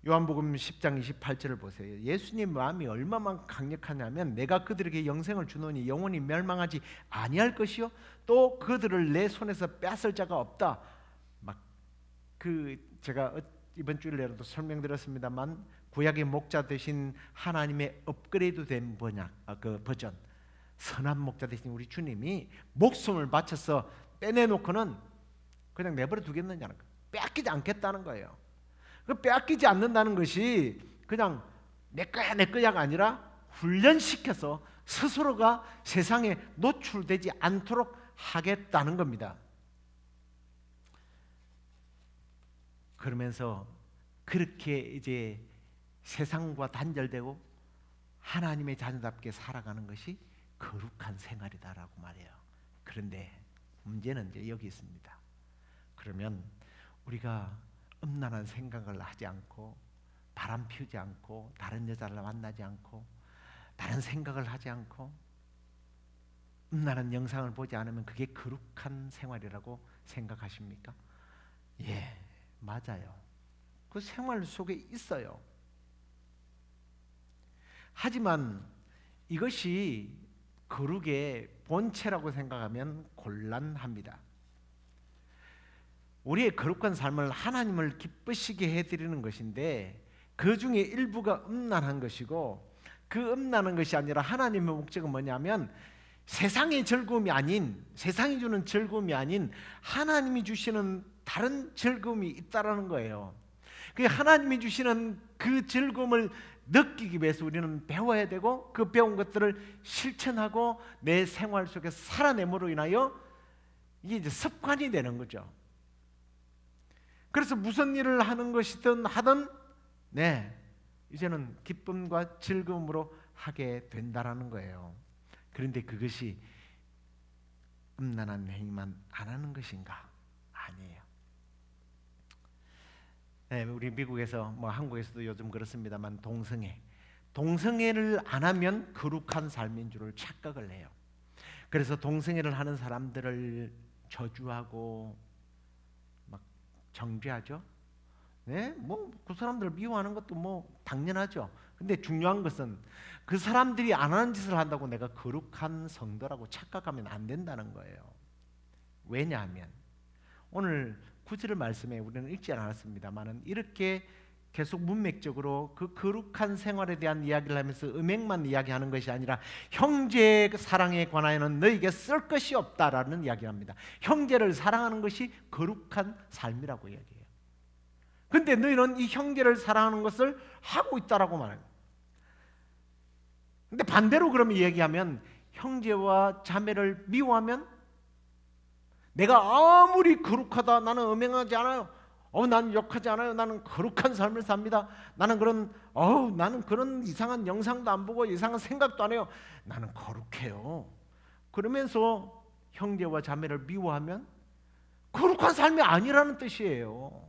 요한복음 10장 28절을 보세요. 예수님 마음이 얼마나 강력하냐면 내가 그들에게 영생을 주노니 영원히 멸망하지 아니할 것이요 또 그들을 내 손에서 뺏을 자가 없다. 제가 이번 주일에도 설명드렸습니다만 구약의 목자 되신 하나님의 업그레이드된 버전, 선한 목자 되신 우리 주님이 목숨을 바쳐서 빼내놓고는 그냥 내버려 두겠느냐는 거예요. 빼앗기지 않겠다는 거예요. 그 빼앗기지 않는다는 것이 그냥 내 거야가 아니라 훈련시켜서 스스로가 세상에 노출되지 않도록 하겠다는 겁니다. 그러면서 그렇게 이제 세상과 단절되고 하나님의 자녀답게 살아가는 것이 거룩한 생활이다라고 말해요. 그런데 문제는 이제 여기 있습니다. 그러면 우리가 음란한 생각을 하지 않고 바람 피우지 않고 다른 여자를 만나지 않고 다른 생각을 하지 않고 음란한 영상을 보지 않으면 그게 거룩한 생활이라고 생각하십니까? 예, 맞아요. 그 생활 속에 있어요. 하지만 이것이 거룩의 본체라고 생각하면 곤란합니다. 우리의 거룩한 삶을 하나님을 기쁘시게 해드리는 것인데 그 중에 일부가 음란한 것이고, 그 음란한 것이 아니라 하나님의 목적은 뭐냐면 세상의 즐거움이 아닌, 세상이 주는 즐거움이 아닌 하나님이 주시는 다른 즐거움이 있다라는 거예요. 그 하나님이 주시는 그 즐거움을 느끼기 위해서 우리는 배워야 되고, 그 배운 것들을 실천하고 내 생활 속에 살아냄으로 인하여 이게 이제 습관이 되는 거죠. 그래서 무슨 일을 하는 것이든 하든 이제는 기쁨과 즐거움으로 하게 된다라는 거예요. 그런데 그것이 음란한 행위만 안 하는 것인가? 아니에요. 우리 미국에서 한국에서도 요즘 그렇습니다만 동성애를 안 하면 거룩한 삶인 줄을 착각을 해요. 그래서 동성애를 하는 사람들을 저주하고 막 정죄하죠. 그 사람들을 미워하는 것도 당연하죠. 근데 중요한 것은 그 사람들이 안 하는 짓을 한다고 내가 거룩한 성도라고 착각하면 안 된다는 거예요. 왜냐하면 오늘 9절 말씀에 우리는 읽지 않았습니다만은 이렇게 계속 문맥적으로 그 거룩한 생활에 대한 이야기를 하면서 음행만 이야기하는 것이 아니라 형제 사랑에 관하여는 너에게 쓸 것이 없다라는 이야기를 합니다. 형제를 사랑하는 것이 거룩한 삶이라고 이야기해요. 근데 너희는 이 형제를 사랑하는 것을 하고 있다라고 말해요. 근데 반대로 그러면 얘기하면 형제와 자매를 미워하면 내가 아무리 거룩하다, 나는 음행하지 않아요, 나는 욕하지 않아요, 나는 거룩한 삶을 삽니다, 나는 그런 이상한 영상도 안 보고 이상한 생각도 안 해요, 나는 거룩해요, 그러면서 형제와 자매를 미워하면 거룩한 삶이 아니라는 뜻이에요.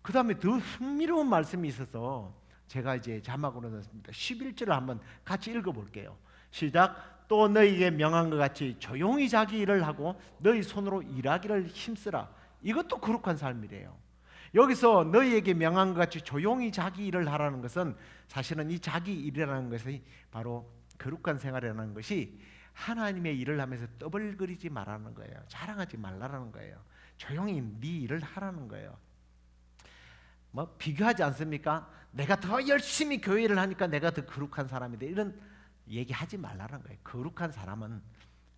그 다음에 더 흥미로운 말씀이 있어서 제가 이제 자막으로 넣었습니다. 11절을 한번 같이 읽어볼게요. 시작. 또 너희에게 명한 것 같이 조용히 자기 일을 하고 너희 손으로 일하기를 힘쓰라. 이것도 거룩한 삶이래요. 여기서 너희에게 명한 것 같이 조용히 자기 일을 하라는 것은 사실은 이 자기 일이라는 것이 바로 거룩한 생활이라는 것이 하나님의 일을 하면서 떠벌거리지 말라는 거예요. 자랑하지 말라는 거예요. 조용히 네 일을 하라는 거예요. 뭐 비교하지 않습니까? 내가 더 열심히 교회 일을 하니까 내가 더 거룩한 사람이다, 이런 얘기하지 말라는 거예요. 거룩한 사람은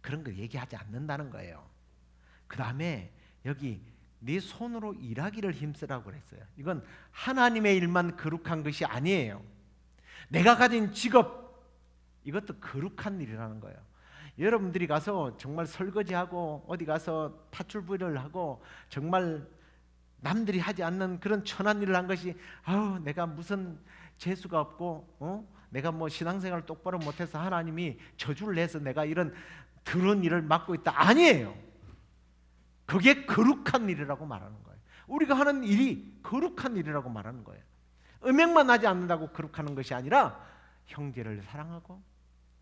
그런 거 얘기하지 않는다는 거예요. 그 다음에 여기 네 손으로 일하기를 힘쓰라고 그랬어요. 이건 하나님의 일만 거룩한 것이 아니에요. 내가 가진 직업, 이것도 거룩한 일이라는 거예요. 여러분들이 가서 정말 설거지하고 어디 가서 파출부를 하고 정말 남들이 하지 않는 그런 천한 일을 한 것이 내가 무슨 재수가 없고 내가 뭐 신앙생활을 똑바로 못해서 하나님이 저주를 내서 내가 이런 더러운 일을 맡고 있다, 아니에요. 그게 거룩한 일이라고 말하는 거예요. 우리가 하는 일이 거룩한 일이라고 말하는 거예요. 음행만 하지 않는다고 거룩하는 것이 아니라 형제를 사랑하고,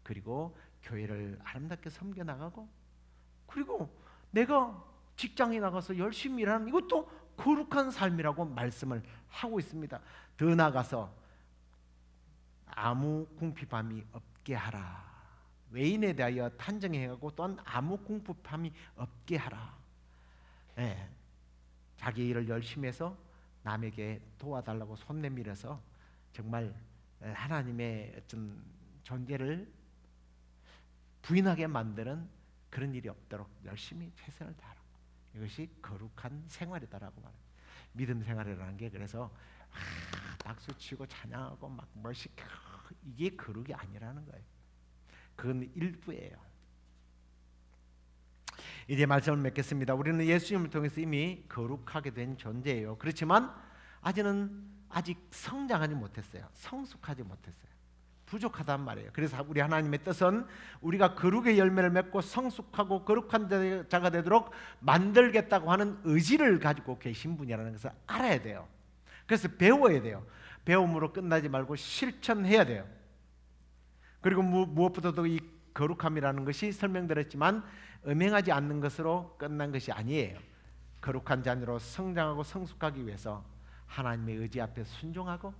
그리고 교회를 아름답게 섬겨나가고, 그리고 내가 직장에 나가서 열심히 일하는 이것도 거룩한 삶이라고 말씀을 하고 있습니다. 더 나아가서 아무 궁핍함이 없게 하라. 외인에 대하여 탄정해가고 또한 아무 궁핍함이 없게 하라. 자기 일을 열심히 해서 남에게 도와달라고 손 내밀어서 정말 하나님의 어떤 존재를 부인하게 만드는 그런 일이 없도록 열심히 최선을 다하라. 이것이 거룩한 생활이다라고 말합니다. 믿음 생활이라는 게 그래서 박수 치고 찬양하고 막 멋있게, 이게 거룩이 아니라는 거예요. 그건 일부예요. 이제 말씀을 맺겠습니다. 우리는 예수님을 통해서 이미 거룩하게 된 존재예요. 그렇지만 아직 성장하지 못했어요. 성숙하지 못했어요. 부족하단 말이에요. 그래서 우리 하나님의 뜻은 우리가 거룩의 열매를 맺고 성숙하고 거룩한 자가 되도록 만들겠다고 하는 의지를 가지고 계신 분이라는 것을 알아야 돼요. 그래서 배워야 돼요. 배움으로 끝나지 말고 실천해야 돼요. 그리고 무엇보다도 이 거룩함이라는 것이 설명드렸지만 음행하지 않는 것으로 끝난 것이 아니에요. 거룩한 자녀로 성장하고 성숙하기 위해서 하나님의 의지 앞에 순종하고,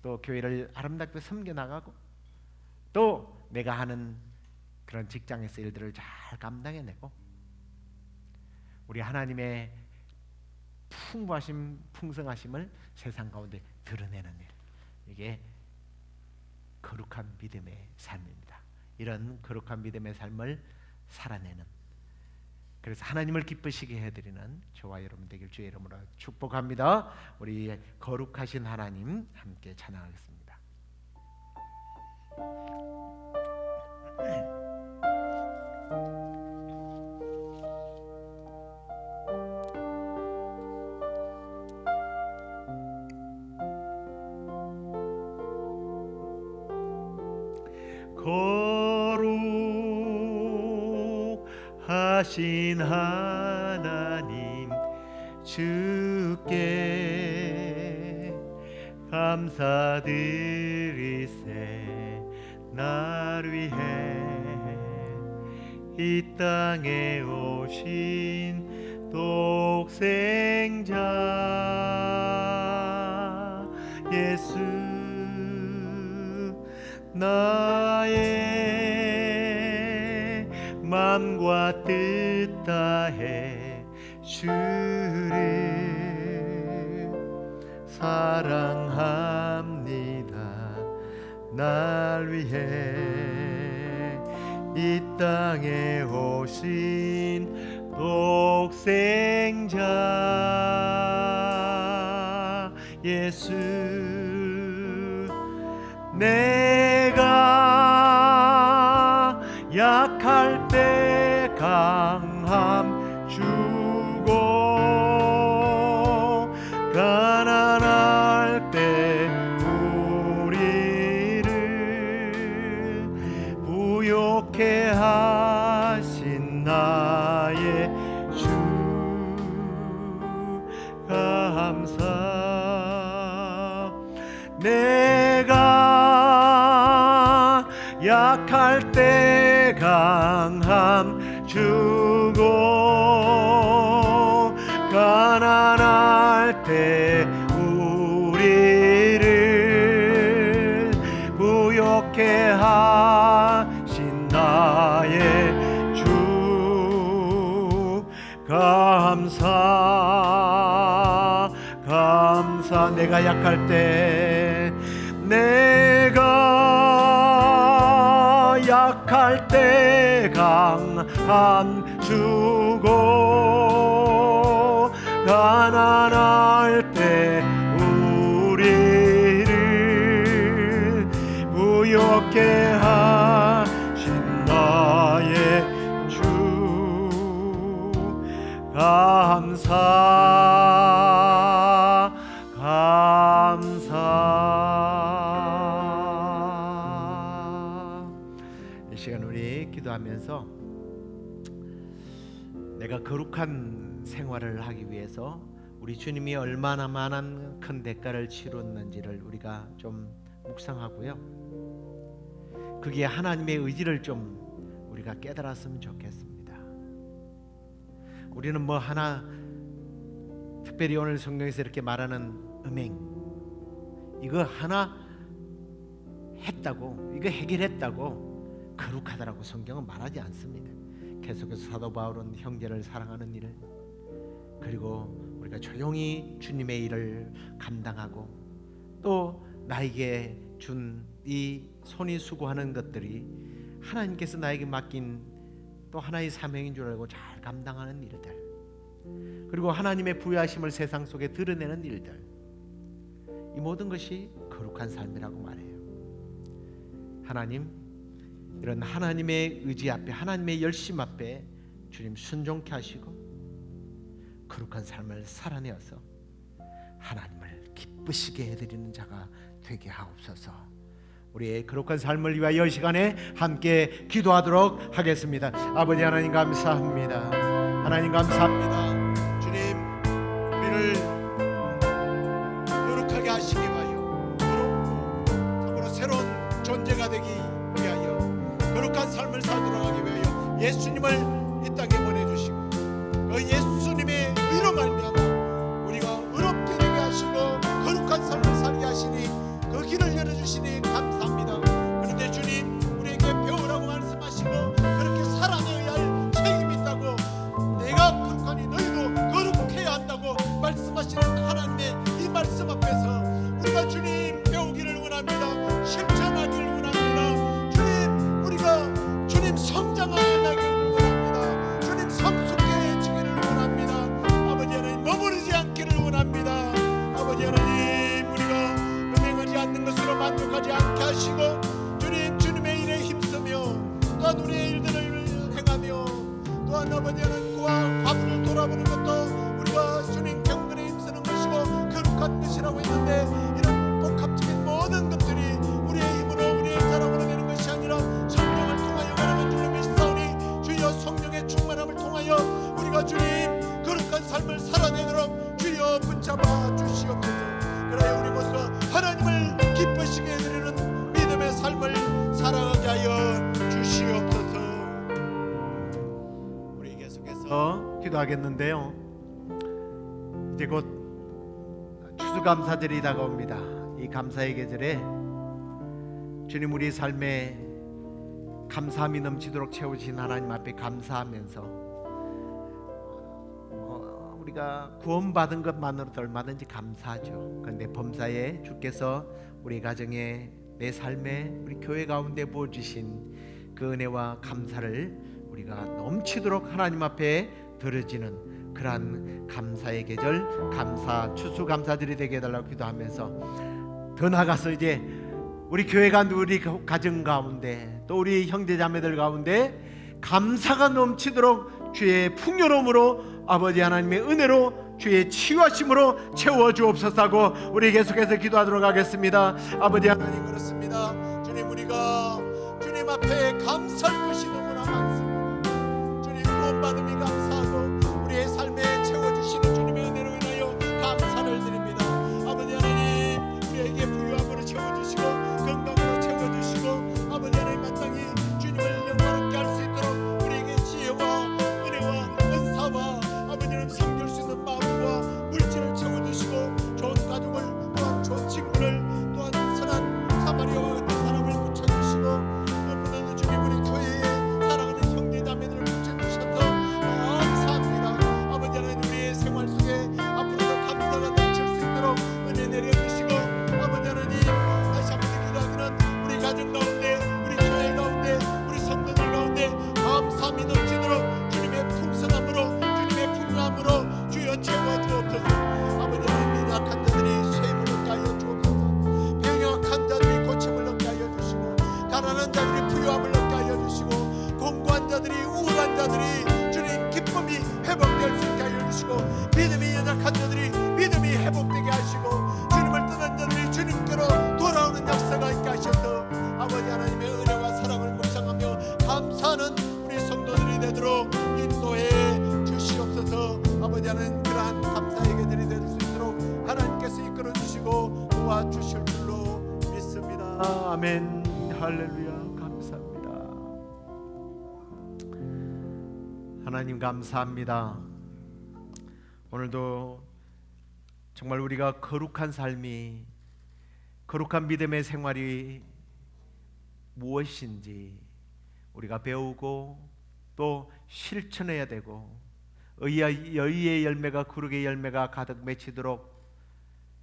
또 교회를 아름답게 섬겨나가고, 또 내가 하는 그런 직장에서 일들을 잘 감당해내고, 우리 하나님의 풍부하심, 풍성하심을 세상 가운데 드러내는 일, 이게 거룩한 믿음의 삶입니다. 이런 거룩한 믿음의 삶을 살아내는, 그래서 하나님을 기쁘시게 해드리는 저와 여러분 되길 주의 이름으로 축복합니다. 우리 거룩하신 하나님 함께 찬양하겠습니다. 거룩하신 하나님 주께 감사드리세. 나를 위해 이 땅에 오신 독생자 예수, 나의 맘과 뜻 다해 주를 사랑합니다. 날 위해 이 땅에 오신 독생자 예수, 내가 약할 때 강함 주고 가난할 때 우리를 부욕해 하신 나의 주 감사. 내가 약할 때 강함 주고 가난할 때 우리를 부욕해 하신 나의 주 감사. 내가 약할 때, 내가 약할 때 강함 주고 가난할 때 우리를 부욕해 하신 나의 주 감사. 이 시간 우리 기도하면서 내가 거룩한 생활을 하기 위해서 우리 주님이 얼마나 많은 큰 대가를 치렀는지를 우리가 좀 묵상하고요. 그게 하나님의 의지를 좀 우리가 깨달았으면 좋겠습니다. 우리는 뭐 하나 특별히 오늘 성경에서 이렇게 말하는 음행, 이거 하나 했다고, 이거 해결했다고 거룩하다라고 성경은 말하지 않습니다. 계속해서 사도 바울은 형제를 사랑하는 일, 그리고 우리가 조용히 주님의 일을 감당하고 또 나에게 준 이 손이 수고하는 것들이 하나님께서 나에게 맡긴 또 하나의 사명인 줄 알고 잘 감당하는 일들, 그리고 하나님의 부여하심을 세상 속에 드러내는 일들, 이 모든 것이 거룩한 삶이라고 말해요. 하나님, 이런 하나님의 의지 앞에, 하나님의 열심 앞에 주님 순종케 하시고 거룩한 삶을 살아내어서 하나님을 기쁘시게 해드리는 자가 되게 하옵소서. 우리의 거룩한 삶을 위하여 이 시간에 함께 기도하도록 하겠습니다. 아버지 하나님 감사합니다. 하나님 감사합니다. 주님, 우리를 거룩하게 하시기 위하여, 거룩고 참으로 새로운 존재가 되기 위하여, 거룩한 삶을 살도록 하기 위하여 예수님을 이 땅에 보내주시고 그 예수님의 의로 말미암아 우리가 의롭게 되게 하시고 거룩한 삶을 살게 하시니 그 길을 열어주시니 감사합니다. 그런데 주님, 우리에게 배우라고 말씀하시고 그렇게 살아내야 할 책임이 있다고, 내가 거룩하니 너희도 거룩해야 한다고 말씀하시는 하나님의 이 말씀 앞에서 우리가 주님 배우기를 원합니다. 실천하기를 원합니다. 주님, 우리가 주님 성장하기를 원합니다. 주님 성숙해지기를 원합니다. 아버지 하나님, 머무르지 않기를 원합니다. 아버지 하나님, 우리가 은행하지 않는 것으로 만족하지 않게 하시고 주님, 주님의 일에 힘쓰며 또한 우리의 일들을 행하며 또한 아버지 하나님 그와 과부를 돌아보는 것도 우리가 주님 경건에 힘쓰는 것이고 거룩한 것이라고 했는데, 이런 복합적인 모든 것들이 우리의 힘으로 우리의 자랑으로 되는 것이 아니라 성령을 통하여 가능한 줄로 믿사오니 주여 성령의 충만함을 통하여 우리가 주님 거룩한 삶을 살아내도록 주여 붙잡아 주시옵소서. 그래야 우리 모두가 하나님을 기쁘시게 해드리는 믿음의 삶을 살아가게 하여 주시옵소서. 우리 계속해서 기도하겠는데요, 이제 곧 추수감사절이 다가옵니다. 이 감사의 계절에 주님, 우리 삶에 감사함이 넘치도록 채우신 하나님 앞에 감사하면서 우리가 구원받은 것만으로도 얼마든지 감사하죠. 그런데 범사에 주께서 우리 가정에, 내 삶에, 우리 교회 가운데 부어주신 그 은혜와 감사를 우리가 넘치도록 하나님 앞에 드려지는 그러한 감사의 계절, 감사 추수감사들이 되게 해달라고 기도하면서 더 나아가서 이제 우리 교회가 우리 가정 가운데 또 우리 형제자매들 가운데 감사가 넘치도록 주의 풍요로움으로 아버지 하나님의 은혜로 주의 치유하심으로 채워주옵소서 하고 우리 계속해서 기도하도록 하겠습니다. 아버지 하나님, 그렇습니다. 주님, 우리가 주님 앞에 감사할 것이 너무나 많습니다. 주님, 구원받음이 감사하고 우리의 삶에 채워주시는 주님의 은혜로 인하여 감사를 드립니다. 아버지 하나님, 우리에게 부유함으로 채워주시고 건강으로 채워주시고 아버지 하나님 마땅히 주님을 영광롭게 할 수 있도록 우리에게 지혜와 은혜와 은사와 아버지 하나님 섬길 수 있는 마음과 물질을 채워주시고 좋은 가족을 또한 좋은 친구를 또한 선한 사마리아와 같은 사람을 붙여주시고 무엇보다도 주님 우리 교회에 사랑하는 형제자매들을 붙여주셔서 감사합니다. 아버지 하나님, 우리의 생활 속에 앞으로도 감사가 넘칠 수 있도록 은혜 내려주시고 아버지 하나님, 다시 한번 기도하기는 우리 가정 가운데, 우리 교회 가운데, 우리 성도들 가운데 감사함이 넘치도록 주님의 풍성함으로, 주님의 풍요함으로 주여 채워주옵소서. 아버지 하나님, 약한 자들이 쇠임을 얻게 하여 주옵소서. 병약한 자들이 고침을 얻게 하여 주시고 가난한 자들이 부유함을 얻게 하여 주시고 공고한 자들이, 우울한 자들이 주님 기쁨이 회복될 수 있게 하여 주시고 믿음이 연약한 자들이 믿음이 회복되게 하시고 주님을 떠난 자들이 주님께로 돌아오는 역사가 있게 하셔서 아버지 하나님의 은혜와 사랑을 묵상하며 감사하는 우리 성도들이 되도록 인도해 주시옵소서. 아버지 하나님, 그러한 감사의 계절이 될 수 있도록 하나님께서 이끌어 주시고 도와주실 줄로 믿습니다. 아멘. 할렐루야. 감사합니다. 하나님 감사합니다. 오늘도 정말 우리가 거룩한 삶이, 거룩한 믿음의 생활이 무엇인지 우리가 배우고 또 실천해야 되고 의의 열매가 구룩의 열매가 가득 맺히도록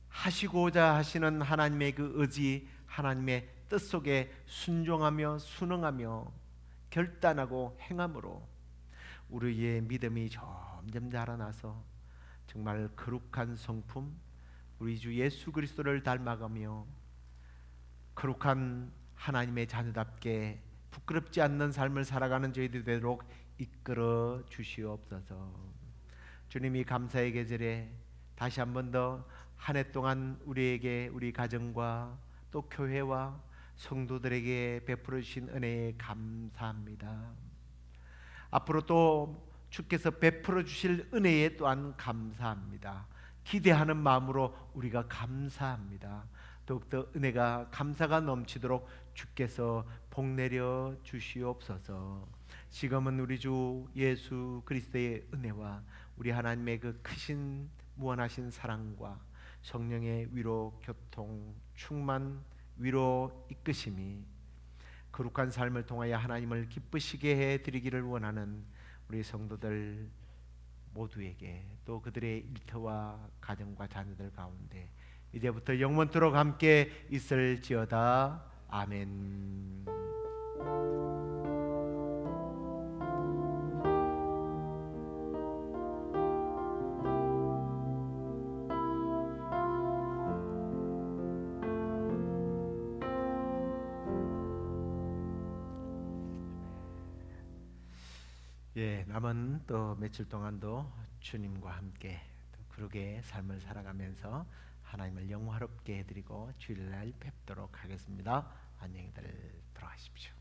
하시고자 하시는 하나님의 그 의지, 하나님의 뜻 속에 순종하며 순응하며 결단하고 행함으로 우리의 믿음이 점점 자라나서 정말 거룩한 성품, 우리 주 예수 그리스도를 닮아가며 거룩한 하나님의 자녀답게 부끄럽지 않는 삶을 살아가는 저희들이 되도록 이끌어 주시옵소서. 주님이 감사의 계절에 다시 한 번 더 한 해 동안 우리에게, 우리 가정과 또 교회와 성도들에게 베풀어 주신 은혜에 감사합니다. 앞으로 또 주께서 베풀어 주실 은혜에 또한 감사합니다. 기대하는 마음으로 우리가 감사합니다. 더욱더 은혜가, 감사가 넘치도록 주께서 복내려 주시옵소서. 지금은 우리 주 예수 그리스도의 은혜와 우리 하나님의 그 크신 무한하신 사랑과 성령의 위로, 교통, 충만, 위로, 이끄심이 거룩한 삶을 통하여 하나님을 기쁘시게 해드리기를 원하는 우리 성도들 모두에게, 또 그들의 일터와 가정과 자녀들 가운데 이제부터 영원토록 함께 있을지어다. 아멘. 예, 남은 또 며칠 동안도 주님과 함께 또 그러게 삶을 살아가면서 하나님을 영화롭게 해드리고 주일날 뵙도록 하겠습니다. 안녕히들 들어가십시오.